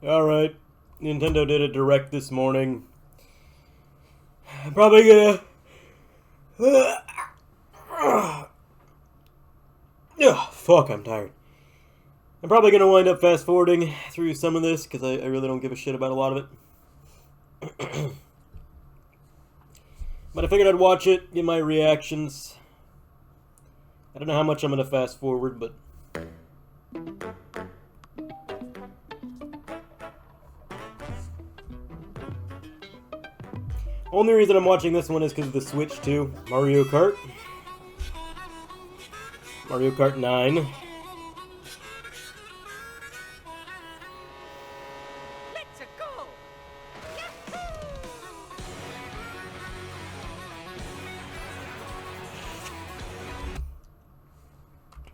Alright, Nintendo did a direct this morning. I'm probably gonna... fuck, I'm tired. I'm probably gonna wind up fast forwarding through some of this, because I really don't give a shit about a lot of it. But I figured I'd watch it, give my reactions. I don't know how much I'm gonna fast forward, but... Only reason I'm watching this one is because of the Switch 2. Mario Kart. Mario Kart 9. Let's go!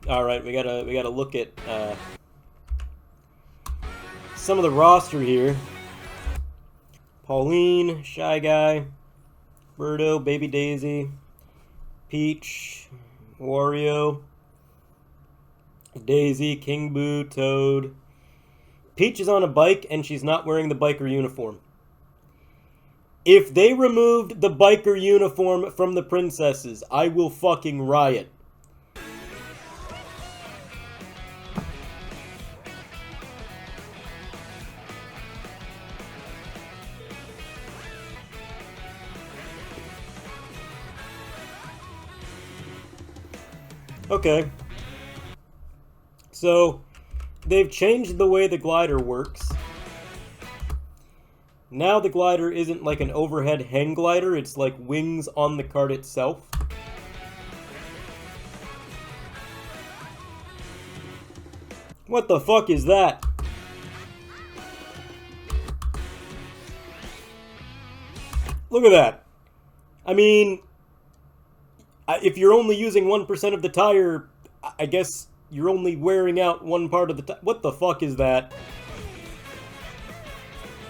Alright, we gotta look at some of the roster here. Pauline, Shy Guy, Birdo, Baby Daisy, Peach, Wario, Daisy, King Boo, Toad. Peach is on a bike and she's not wearing the biker uniform. If they removed the biker uniform from the princesses, I will fucking riot. Okay. So, they've changed the way the glider works. Now the glider isn't like an overhead hang glider, it's like wings on the cart itself. What the fuck is that? Look at that. I mean... if you're only using 1% of the tire, I guess you're only wearing out one part of the tire. What the fuck is that?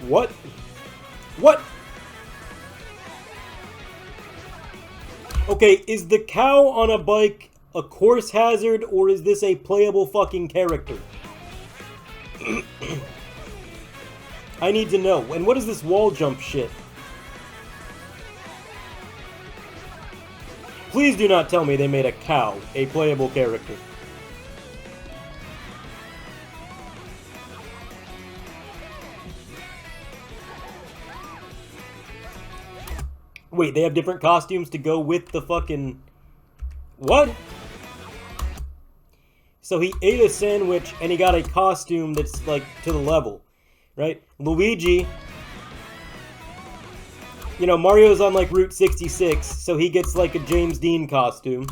What? What? Okay, is the cow on a bike a course hazard, or is this a playable fucking character? I need to know. And what is this wall jump shit? Please do not tell me they made a cow a playable character. Wait, they have different costumes to go with the fucking... What? So he ate a sandwich and he got a costume that's, like, to the level, right? Luigi... You know, Mario's on, like, Route 66, so he gets, like, a James Dean costume.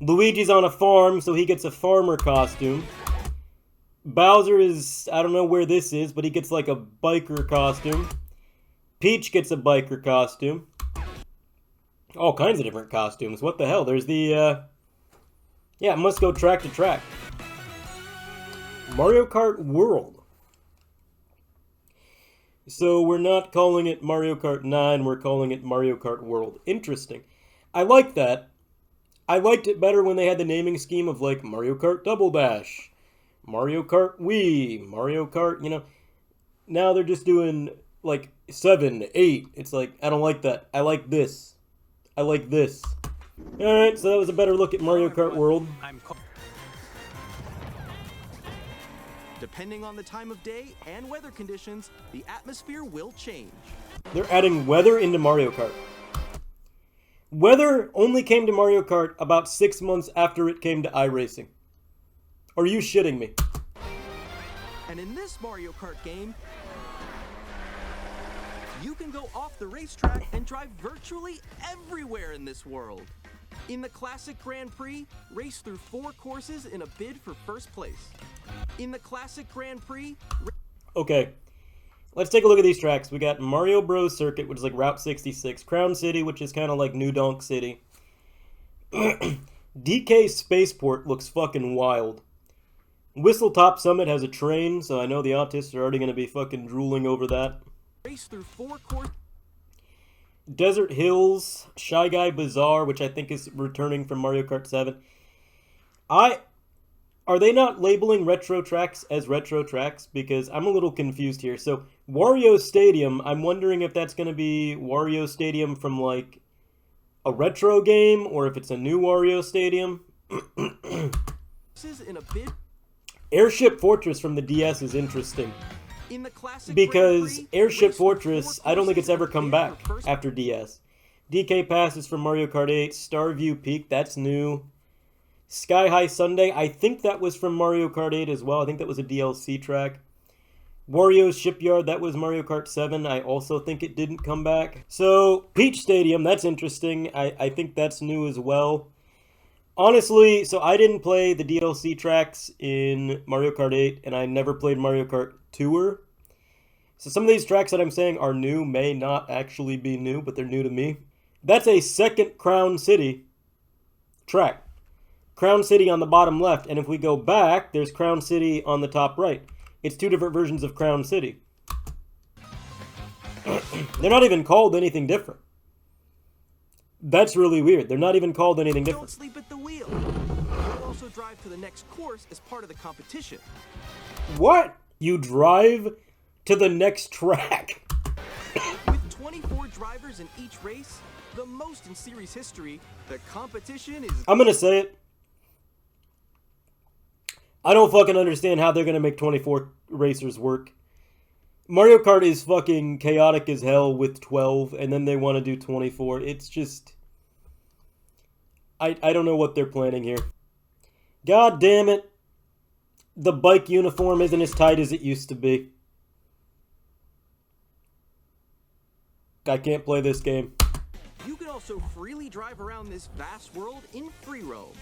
Luigi's on a farm, so he gets a farmer costume. Bowser is... I don't know where this is, but he gets, like, a biker costume. Peach gets a biker costume. All kinds of different costumes. What the hell? There's the, Yeah, it must go track to track. Mario Kart World. So we're not calling it Mario Kart 9, we're calling it Mario Kart World. Interesting. I like that. I liked it better when they had the naming scheme of, like, Mario Kart Double Dash, Mario Kart Wii, Mario Kart, you know. Now they're just doing, like, 7, 8. It's like, I don't like that. I like this. I like this. Alright, so that was a better look at Mario Kart World. Depending on the time of day and weather conditions, the atmosphere will change. They're adding weather into Mario Kart. Weather only came to Mario Kart about 6 months after it came to iRacing. Are you shitting me? And in this Mario Kart game, you can go off the racetrack and drive virtually everywhere in this world. In the Classic Grand Prix, race through 4 courses in a bid for first place. In the Classic Grand Prix... Okay, let's take a look at these tracks. We got Mario Bros. Circuit, which is like Route 66. Crown City, which is kind of like New Donk City. DK Spaceport looks fucking wild. Whistletop Summit has a train, so I know the autists are already going to be fucking drooling over that. Race through 4 courses... Desert Hills, Shy Guy Bazaar, which I think is returning from Mario Kart 7. Are they not labeling retro tracks as retro tracks? Because I'm a little confused here. So, Wario Stadium, I'm wondering if that's going to be Wario Stadium from, like, a retro game, or if it's a new Wario Stadium. In a bid Airship Fortress from the DS is interesting. in the classic Because Grand Prix, Airship race through Fortress, four I don't think courses it's ever in a come bid back for first- after DS. DK Pass is from Mario Kart 8. Starview Peak, that's new. Sky High Sunday, I think that was from Mario Kart 8 as well. I think that was a DLC track. Wario's Shipyard, that was Mario Kart 7. I also think it didn't come back. So, Peach Stadium, that's interesting. I think that's new as well. Honestly, so I didn't play the DLC tracks in Mario Kart 8, and I never played Mario Kart Tour. So some of these tracks that I'm saying are new may not actually be new, but they're new to me. That's a second Crown City track. Crown City on the bottom left, and if we go back, there's Crown City on the top right. It's two different versions of Crown City. They're not even called anything different. That's really weird. They're not even called anything Don't different. sleep at the wheel. You'll also drive to the next course as part of the competition. What? You drive to the next track? With 24 drivers in each race, the most in series history, the competition is I'm gonna say it. I don't fucking understand how they're gonna make 24 racers work. Mario Kart is fucking chaotic as hell with 12, and then they want to do 24. It's just... I don't know what they're planning here. God damn it. The bike uniform isn't as tight as it used to be. I can't play this game. You can also freely drive around this vast world in free roam.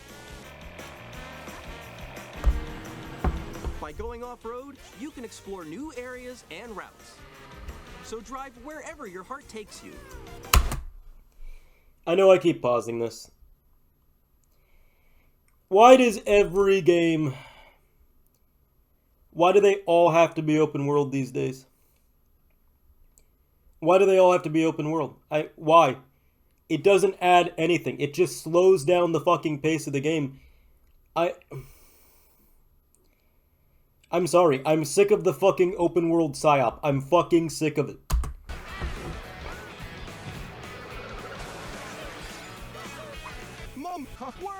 By going off-road, you can explore new areas and routes. So drive wherever your heart takes you. I know I keep pausing this. Why does every game... Why do they all have to be open world these days? Why do they all have to be open world? Why? It doesn't add anything. It just slows down the fucking pace of the game. I'm sorry. I'm sick of the fucking open world psyop. I'm fucking sick of it. Mom, world!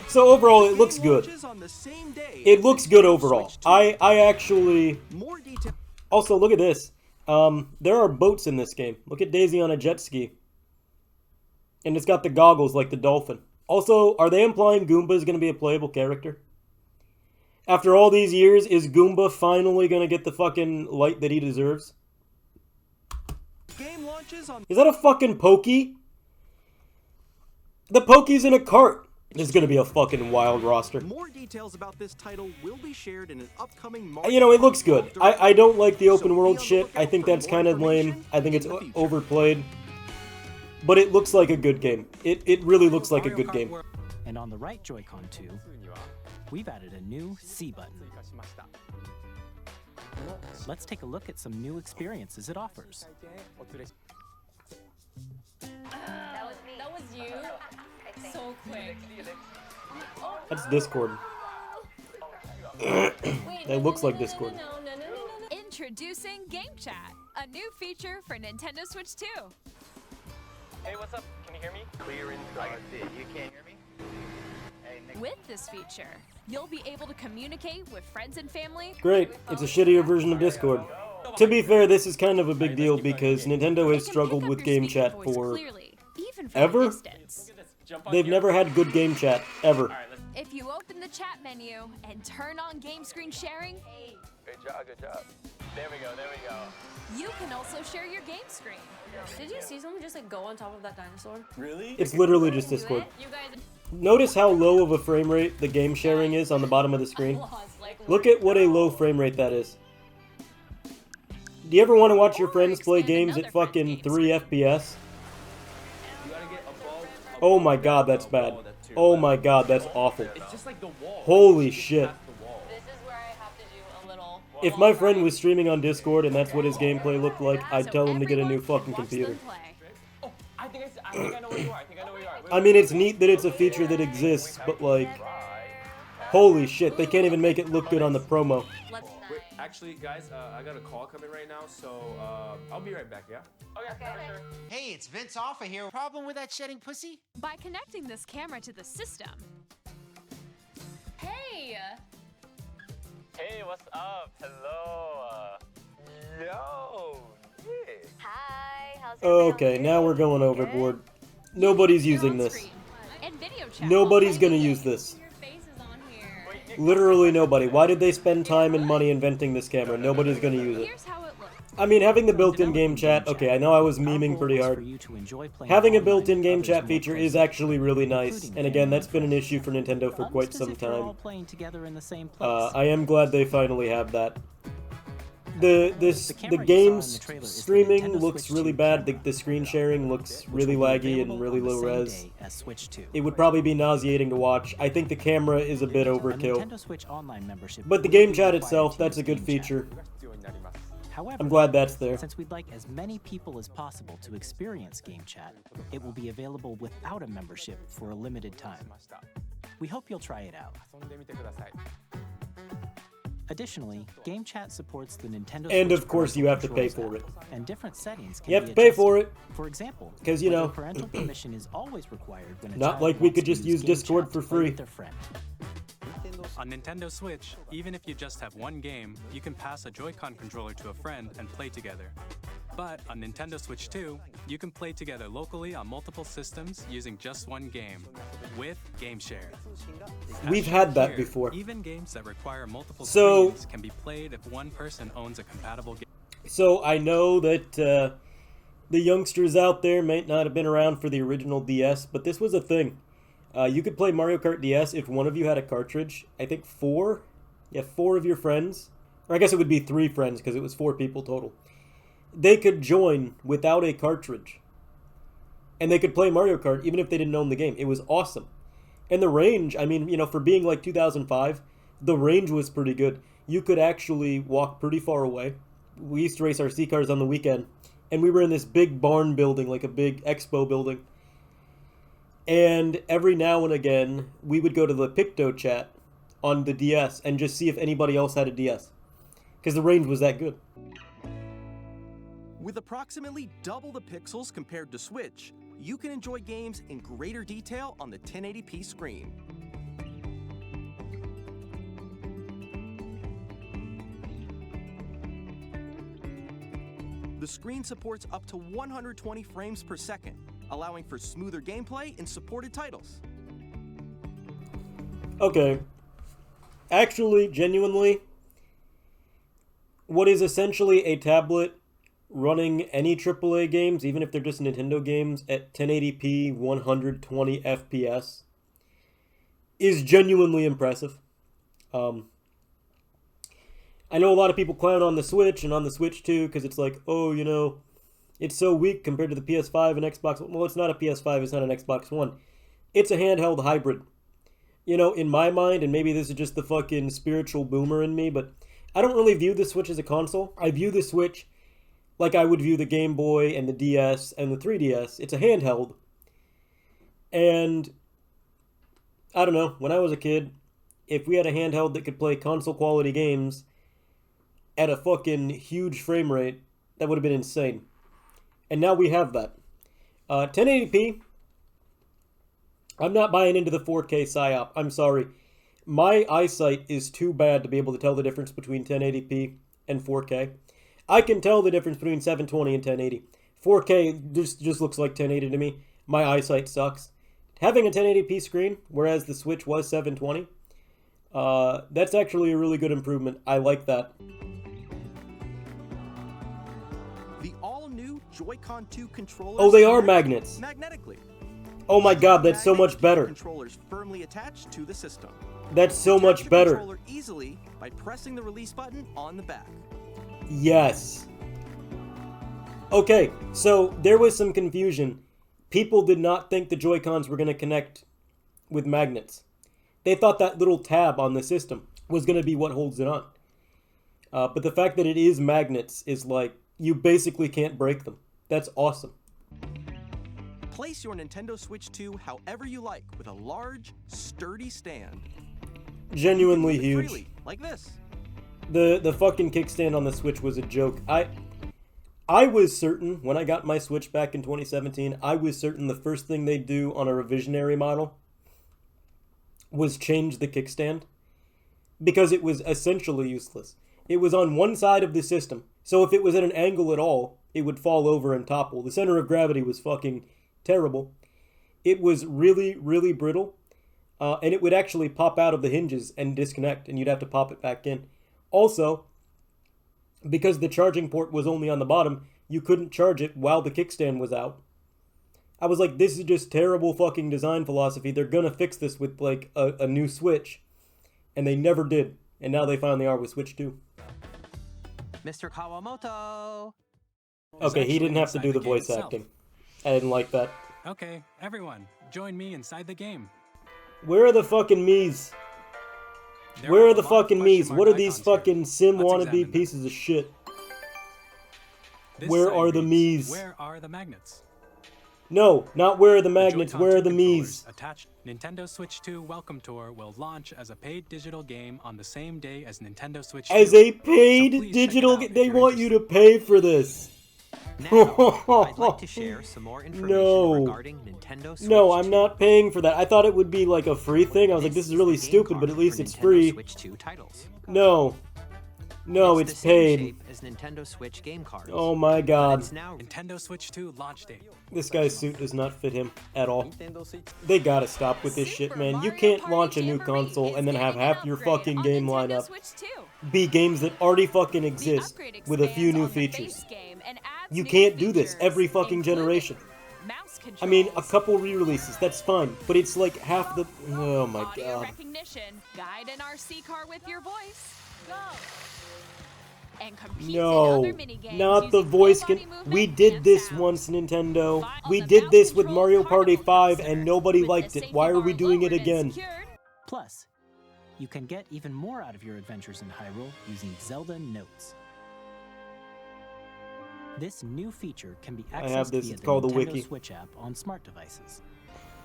So overall, it looks good. Launches on the same day It as looks the good Nintendo overall. Switch 2. I actually... More detail. Also, look at this. There are boats in this game. Look at Daisy on a jet ski. And it's got the goggles like the dolphin. Also, are they implying Goomba is going to be a playable character? After all these years, is Goomba finally going to get the fucking light that he deserves? Game launches on Is that a fucking Pokey? The Pokey's in a cart. This is going to be a fucking wild roster. More details about this title will be shared in an upcoming March. You know, it looks good. I don't like the open So world be on the shit. I lookout think for that's more kind of lame. information I think it's in the future. overplayed. But it looks like a good game. It really looks like a good game. And on the right Joy-Con 2, we've added a new C button. Let's take a look at some new experiences it offers. That was you. So quick. That's Discord. That looks like Discord. Introducing Game Chat, a new feature for Nintendo Switch 2. Hey, what's up? Can you hear me? Clear inside. You can't hear me? Hey, Nick. With this feature, you'll be able to communicate with friends and family. Great. It's a shittier version of Discord. To be fair, this is kind of a big deal because Nintendo has and struggled pick up with your game speaker chat voice for... clearly, even from ever? a distance. Jump on They've here. never had good game chat, ever. All right, let's... If you open the chat menu and turn on game screen sharing, Good job, good job. There we go, there we go. you can also share your game screen. Did you see someone just like go on top of that dinosaur? Really? It's literally just Discord. You guys Notice how low of a frame rate the game sharing is on the bottom of the screen? lost, like, Look at what a low frame rate that is. Do you ever want to watch your Or friends play expand games at another friend fucking game 3 FPS? You gotta get above Oh my god, that's bad. Oh my god, that's awful. It's just like the wall. Holy It's just shit. past the wall. This is where I have to do a little. If my friend was streaming on Discord and that's what his gameplay looked like, I'd so tell him to get a new everyone can fucking watch computer. them play. Oh, I think I know where you are. I think I know where you are. Wait, I mean, it's neat that it's a feature that exists, but like, right. Holy shit, they can't even make it look good on the promo. Let's Wait, actually, guys, I got a call coming right now, so I'll be right back, yeah? Okay, for sure. Hey, it's Vince Offa here. Problem with that shedding pussy? By connecting this camera to the system, Hey! Hey, what's up? Hello. Yo. Yeah. Hi, how's Okay, now we're going overboard. Nobody's your using own this. screen and video chat. Nobody's gonna use this. Your face is on here. Literally nobody. Why did they spend time and money inventing this camera? Nobody's gonna use it. Here's how it looks. I mean, having the built-in game chat, okay, I know I was memeing pretty hard. Having a built-in game chat feature is actually really nice, and again, that's been an issue for Nintendo for quite some time. I am glad they finally have that. The game's streaming looks really bad. The screen sharing looks really laggy and really low res. It would probably be nauseating to watch. I think the camera is a bit overkill. But the game chat itself, that's a good feature. However, I'm glad that's there. Since we'd like as many people as possible to experience Game Chat, it will be available without a membership for a limited time. We hope you'll try it out. Additionally, Game Chat supports the Nintendo And Switch of course you have to pay for it. and different settings can You have be to pay adjusted. for it. For example, 'Cause, you whether know, parental permission is always required when a not child like we wants could to just use Game Discord Chat for to play free. with their friend. On Nintendo Switch, even if you just have one game, you can pass a Joy-Con controller to a friend and play together. But on Nintendo Switch 2, you can play together locally on multiple systems using just one game, with GameShare. We've had that before. Even games that require multiple So- screens can be played if one person owns a compatible game. So I know that the youngsters out there might not have been around for the original DS, but this was a thing. You could play Mario Kart DS if one of you had a cartridge. I think four of your friends, or I guess it would be 3 friends because it was 4 people total. They could join without a cartridge. And they could play Mario Kart even if they didn't own the game. It was awesome. And the range, I mean, you know, for being like 2005, the range was pretty good. You could actually walk pretty far away. We used to race our C-cars on the weekend, and we were in this big barn building, like a big expo building. And every now and again, we would go to the Picto chat on the DS and just see if anybody else had a DS. Because the range was that good. With approximately double the pixels compared to Switch, you can enjoy games in greater detail on the 1080p screen. The screen supports up to 120 frames per second, allowing for smoother gameplay in supported titles. Okay. Actually, genuinely, what is essentially a tablet running any AAA games, even if they're just Nintendo games, at 1080p 120 FPS is genuinely impressive. I know a lot of people clown on the Switch and on the Switch too, because it's like, oh, you know, it's so weak compared to the PS5 and Xbox One. Well, it's not a PS5, it's not an Xbox One. It's a handheld hybrid. You know, in my mind, and maybe this is just the fucking spiritual boomer in me, but I don't really view the Switch as a console. I view the Switch like I would view the Game Boy and the DS and the 3DS. It's a handheld. And I don't know, when I was a kid, if we had a handheld that could play console quality games at a fucking huge frame rate, that would have been insane. And now we have that. 1080p, I'm not buying into the 4K PSYOP. I'm sorry. My eyesight is too bad to be able to tell the difference between 1080p and 4K. I can tell the difference between 720 and 1080. 4K just looks like 1080 to me. My eyesight sucks. Having a 1080p screen, whereas the Switch was 720, that's actually a really good improvement. I like that. The all-new Joy-Con 2 controllers. Oh, they are magnets. Magnetically. Oh my god, that's so much better. Controllers firmly attached to the system. That's so much Attach the better. controller easily by pressing the release button on the back. Yes. Okay, so there was some confusion. People did not think the Joy-Cons were going to connect with magnets. They thought that little tab on the system was going to be what holds it on. But the fact that it is magnets is like, you basically can't break them. That's awesome. Place your Nintendo Switch 2 however you like with a large, sturdy stand. Genuinely You can move it huge. freely, like this. The fucking kickstand on the Switch was a joke. I was certain when I got my Switch back in 2017, I was certain the first thing they'd do on a revisionary model was change the kickstand because it was essentially useless. It was on one side of the system, so if it was at an angle at all, it would fall over and topple. The center of gravity was fucking terrible. It was really, really brittle, and it would actually pop out of the hinges and disconnect, and you'd have to pop it back in. Also, because the charging port was only on the bottom, you couldn't charge it while the kickstand was out. I was like, this is just terrible fucking design philosophy. They're gonna fix this with, like, a new Switch. And they never did. And now they finally are with Switch 2. Mr. Kawamoto! Okay, he didn't have to inside do the the game voice itself. acting. I didn't like that. Okay, everyone, join me inside the game. Where are the fucking Mii's? There Where are a the lot of fucking question Mii's? mark What are these icons here. fucking sim Let's wannabe examine them. pieces of shit? This Where side are the reads, Mii's? Where are the magnets? No, not where are the magnets, Joy-Con where are 2 the controllers Mii's? Attached. Nintendo Switch 2 Welcome Tour will launch as a paid digital game on the same day as Nintendo Switch 2. As a So paid please check it digital out game, if they you're want you to interested. pay for this. Now, I'd like to share some more information No. regarding Nintendo Switch No, I'm 2. not paying for that. I thought it would be like a free thing. I was like, this is really the game stupid, but card at least for it's Nintendo free. Switch 2 titles. No. No, it's it's the same paid. shape as Nintendo Switch game cards. Oh my god. It's now Nintendo Switch 2 launch date. This guy's suit does not fit him at all. Nintendo Switch. They gotta stop with this shit, Super man. You Mario can't Party launch a new Jamboree console is and then have getting an half your upgrade fucking on game Nintendo lineup Switch 2. be games that already fucking The exist upgrade with a few expands new on the base features. game and adds You new can't do this features, every fucking including generation. mouse I mean, a controls, couple re-releases, that's fine, but it's like half the... Oh my audio god. recognition, guide an RC car with your voice. Go. And compete in No, other minigames not the using voice full-body can. movement We did and this sound. once, Nintendo. File We the did mouse this with control Mario Party carnival 5 coaster. and nobody With the liked it. safety Why are we bar doing it lowered and again? secured, Plus, you can get even more out of your adventures in Hyrule using Zelda Notes. This new feature can be accessed have this, via it's the called the Nintendo Wiki. Switch app on smart devices.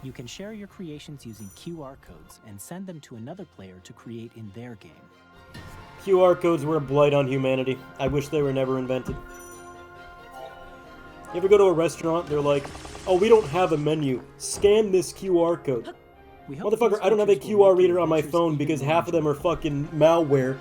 You can share your creations using QR codes and send them to another player to create in their game. QR codes were a blight on humanity. I wish they were never invented. You ever go to a restaurant, they're like, oh, we don't have a menu. Scan this QR code. We hope Motherfucker, these I don't have a features will QR make reader your on my adventures phone even because more half of them are enjoyable. fucking malware.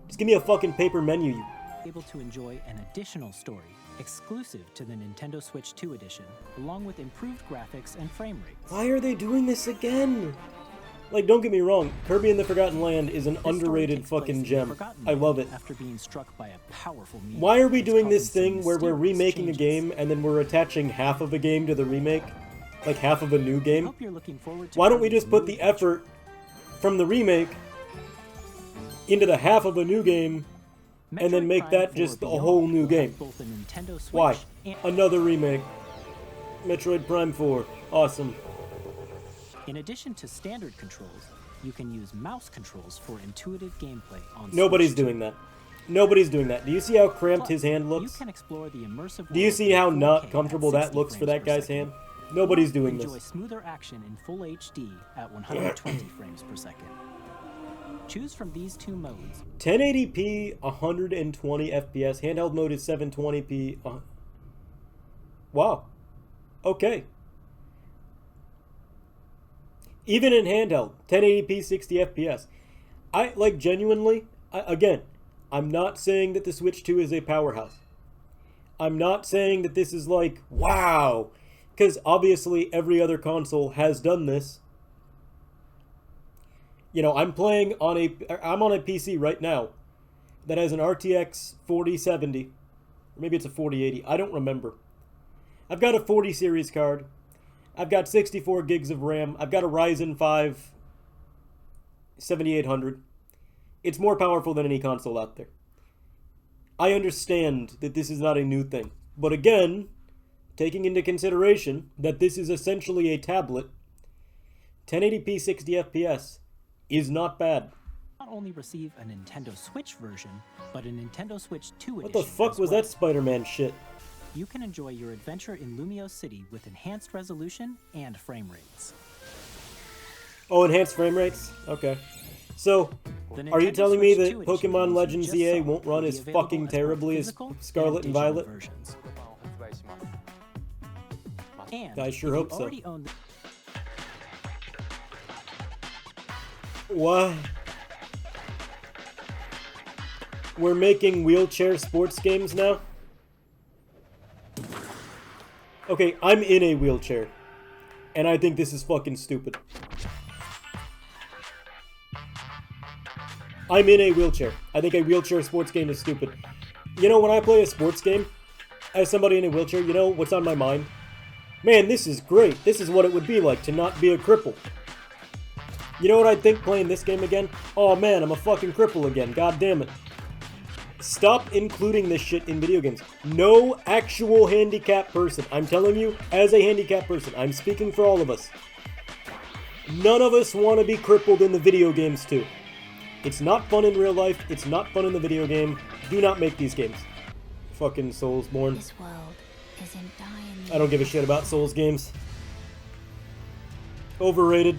Just give me a fucking paper menu, you... Able to enjoy an additional story exclusive to the Nintendo Switch 2 edition, along with improved graphics and frame rates. Why are they doing this again? Like, don't get me wrong, Kirby and the Forgotten Land is an This story underrated takes place fucking in the gem. Forgotten I Land love it. After being struck by a powerful meteor. Why are we that's doing this causing thing some where we're mysterious remaking a changes. game and then we're attaching half of a game to the remake? Like half of a new game? Hope you're looking forward to Why don't we Kirby's just put new the adventure. effort from the remake into the half of a new game and then Metroid make Prime that 4 just a Beyond whole new will game? have both a Nintendo Switch Why? and- Another remake. Metroid Prime 4. Awesome. In addition to standard controls, you can use mouse controls for intuitive gameplay on Nobody's Switch 2. doing that. Nobody's doing that. Do you see how cramped Plus, his hand You looks? can explore the immersive Do you world see in how 4K not at comfortable that 60 looks for frames that per guy's second. hand? Nobody's doing Enjoy this. smoother action in full HD at 120 frames per second. Choose from these two modes. 1080p, 120 FPS. Handheld mode is 720p. Wow. Okay. Even in handheld, 1080p, 60 FPS. I, like, genuinely, again, I'm not saying that the Switch 2 is a powerhouse. I'm not saying that this is like, wow. Because obviously every other console has done this. You know, I'm on a PC right now that has an RTX 4070. Or maybe it's a 4080. I don't remember. I've got a 40 series card. I've got 64 gigs of RAM. I've got a Ryzen 5 7800. It's more powerful than any console out there. I understand that this is not a new thing. But again, taking into consideration that this is essentially a tablet, 1080p 60 FPS is not bad. Not only receive a Nintendo Switch version, but a Nintendo Switch 2 What edition the fuck as was well. that Spider-Man shit? You can enjoy your adventure in Lumio City with enhanced resolution and frame rates. Oh, enhanced frame rates? Okay. So, The are you Nintendo telling me Switch that 2 edition Pokemon games you Legends just EA saw won't will run be as available fucking both terribly as physical Scarlet and digital Violet? versions. And I sure if hope you so. already own the What? We're making wheelchair sports games now? Okay, I'm in a wheelchair. And I think this is fucking stupid. I'm in a wheelchair. I think a wheelchair sports game is stupid. You know, when I play a sports game, as somebody in a wheelchair, you know what's on my mind? Man, this is great. This is what it would be like to not be a cripple. You know what I'd think playing this game again? Oh man, I'm a fucking cripple again. God damn it. Stop including this shit in video games. No actual handicapped person. I'm telling you, as a handicapped person, I'm speaking for all of us. None of us want to be crippled in the video games too. It's not fun in real life. It's not fun in the video game. Do not make these games. Fucking Soulsborne. This world isn't dying. I don't give a shit about Souls games. Overrated.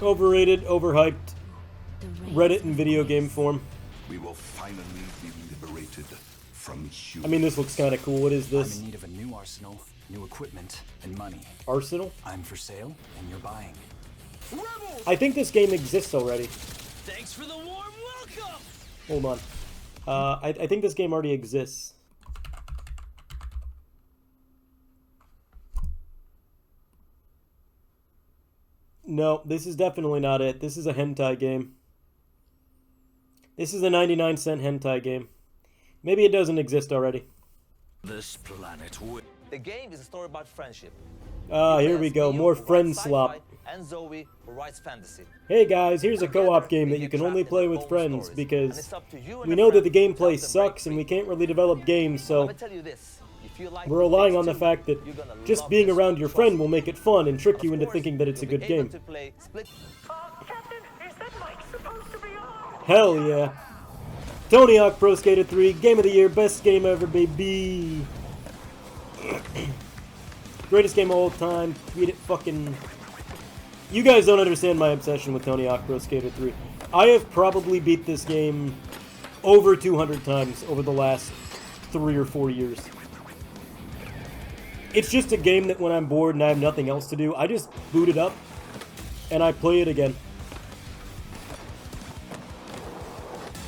Overrated, overhyped. Reddit in video game form. We will finally be liberated from humans. I mean, this looks kind of cool. What is this? I'm in need of a new arsenal, new equipment, and money. Arsenal? I'm for sale, and you're buying. I think this game exists already. Thanks for the warm welcome! Hold on. I think this game already exists. No, this is definitely not it. This is a hentai game. This is a 99-cent hentai game. Maybe it doesn't exist already. This planet. The game is a story about friendship. Ah, here we go. More friend slop. And Zoe, who writes fantasy. Hey guys, here's a co-op game that you can only play with friends because we know that the gameplay sucks and we can't really develop games, so we're relying on the fact that just being around your friend will make it fun and trick you into thinking that it's a good game. Hell yeah. Tony Hawk Pro Skater 3, Game of the Year, best game ever, baby. Greatest game of all time. Beat it fucking... You guys don't understand my obsession with Tony Hawk Pro Skater 3. I have probably beat this game over 200 times over the last 3 or 4 years. It's just a game that when I'm bored and I have nothing else to do, I just boot it up and I play it again.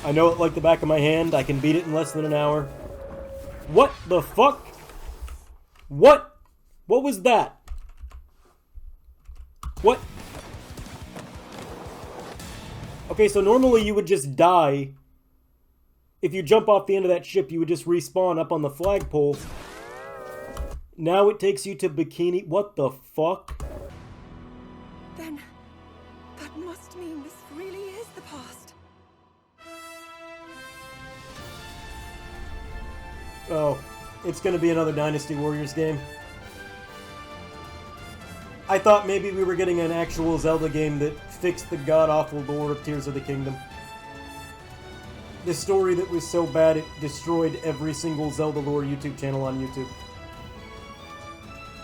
I know it like the back of my hand. I can beat it in less than an hour. What the fuck? What? What was that? What? Okay, so normally you would just die. If you jump off the end of that ship, you would just respawn up on the flagpole. Now it takes you to Bikini. What the fuck? Then, that must mean this really is the past. Oh, it's gonna be another Dynasty Warriors game. I thought maybe we were getting an actual Zelda game that fixed the god-awful lore of Tears of the Kingdom. The story that was so bad it destroyed every single Zelda lore YouTube channel on YouTube.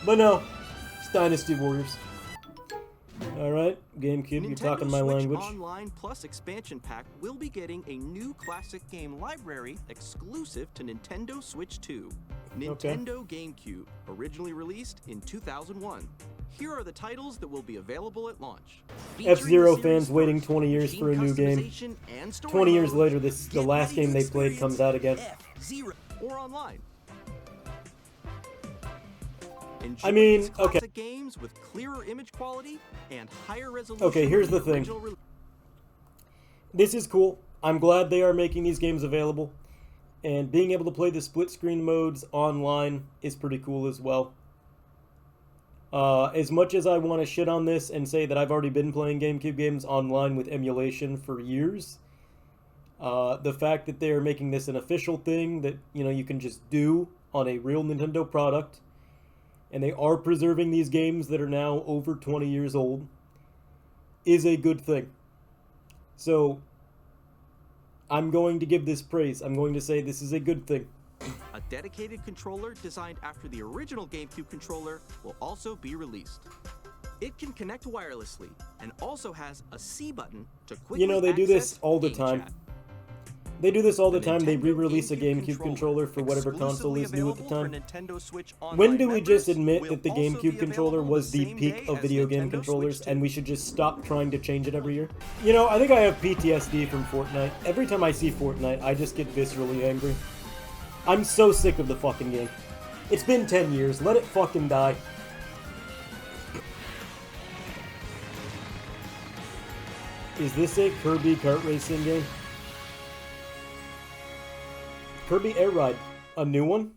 But no, it's Dynasty Warriors. Alright, GameCube, you're talking my Switch language. Online Plus expansion pack will be getting a new classic game library exclusive to Nintendo Switch 2. Nintendo GameCube, originally released in 2001. Here are the titles that will be available at launch. F-Zero fans waiting 20 years for a new game. 20 years later, the last game they played comes out again. F-Zero or online. I mean, okay. Games with clearer image quality and higher resolution. Okay, here's the thing. This is cool. I'm glad they are making these games available. And being able to play the split screen modes online is pretty cool as well. As much as I want to shit on this and say that I've already been playing GameCube games online with emulation for years, the fact that they are making this an official thing that, you know, you can just do on a real Nintendo product, and they are preserving these games that are now over 20 years old, is a good thing. So, I'm going to give this praise. I'm going to say this is a good thing. A dedicated controller designed after the original GameCube controller will also be released. It can connect wirelessly and also has a C button to quickly You know, they do this access all the game time. chat. They do this all the The time. They Nintendo re-release a GameCube controller for whatever console exclusively is new at the available for time. Nintendo Switch When Online do we just members, admit will that the also GameCube be controller available was the same peak day of as video game Nintendo controllers, Switch and 2. we should just stop trying to change it every year? You know, I think I have PTSD from Fortnite. Every time I see Fortnite, I just get viscerally angry. I'm so sick of the fucking game. It's been 10 years. Let it fucking die. Is this a Kirby kart racing game? Kirby Air Ride. A new one?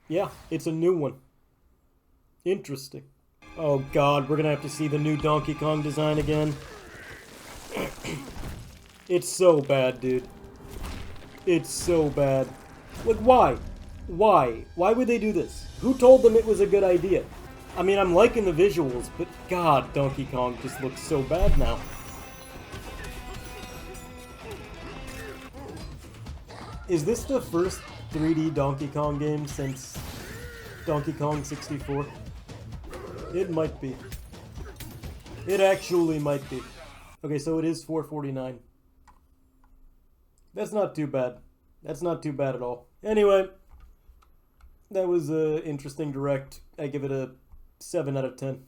Yeah, it's a new one. Interesting. Oh god, we're gonna have to see the new Donkey Kong design again. It's so bad, dude. It's so bad. Like, why? Why? Why would they do this? Who told them it was a good idea? I mean, I'm liking the visuals, but god, Donkey Kong just looks so bad now. Is this the first 3D Donkey Kong game since Donkey Kong 64? It might be. It actually might be. Okay, so it is $4.49. That's not too bad. That's not too bad at all. Anyway, that was an interesting direct. I give it a 7 out of 10.